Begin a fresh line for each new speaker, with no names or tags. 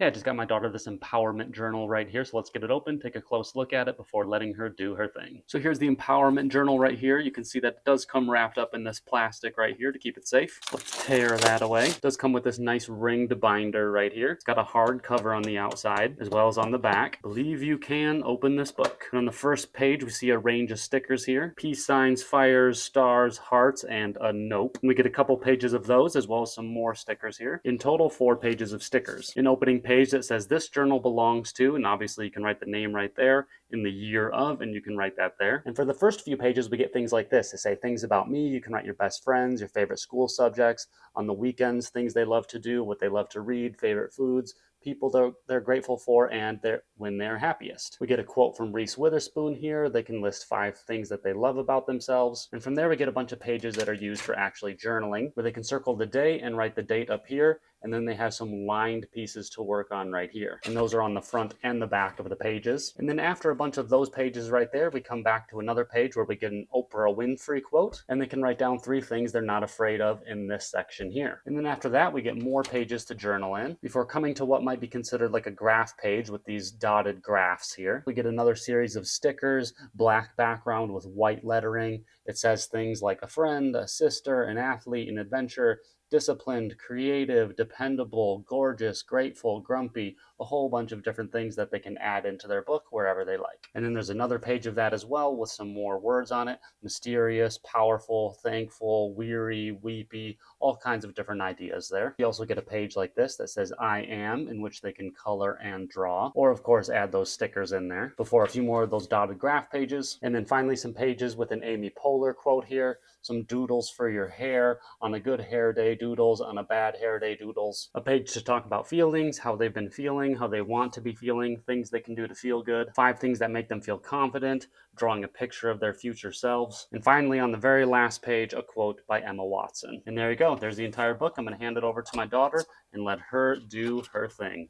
Yeah, I just got my daughter this empowerment journal right here. So let's get it open, take a close look at it before letting her do her thing. So here's the empowerment journal right here. You can see that it does come wrapped up in this plastic right here to keep it safe. Let's tear that away. It does come with this nice ringed binder right here. It's got a hard cover on the outside as well as on the back. Believe you can open this book. And on the first page, we see a range of stickers here. Peace signs, fires, stars, hearts, and a nope. And we get a couple pages of those as well as some more stickers here. In total, 4 pages of stickers. An opening page that says this journal belongs to, and obviously you can write the name right there, in the year of, and you can write that there. And for the first few pages, we get things like this. They say things about me. You can write your best friends, your favorite school subjects, on the weekends, things they love to do, what they love to read, favorite foods, people they're grateful for, and when they're happiest. We get a quote from Reese Witherspoon here. They can list 5 things that they love about themselves. And from there, we get a bunch of pages that are used for actually journaling, where they can circle the day and write the date up here. And then they have some lined pieces to work on right here. And those are on the front and the back of the pages. And then after a bunch of those pages right there, we come back to another page where we get an Oprah Winfrey quote. And they can write down 3 things they're not afraid of in this section here. And then after that, we get more pages to journal in before coming to what might be considered like a graph page with these dotted graphs here. We get another series of stickers, black background with white lettering. It says things like a friend, a sister, an athlete, an adventure, disciplined, creative, dependable, gorgeous, grateful, grumpy, a whole bunch of different things that they can add into their book wherever they like. And then there's another page of that as well with some more words on it. Mysterious, powerful, thankful, weary, weepy, all kinds of different ideas there. You also get a page like this that says I am, in which they can color and draw, or of course add those stickers in there, before a few more of those dotted graph pages. And then finally some pages with an Amy Poehler quote here, some doodles for your hair, on a good hair day doodles, on a bad hair day doodles, a page to talk about feelings, how they've been feeling, how they want to be feeling, things they can do to feel good, 5 things that make them feel confident, drawing a picture of their future selves, and finally on the very last page, a quote by Emma Watson. And there you go, there's the entire book. I'm going to hand it over to my daughter and let her do her thing.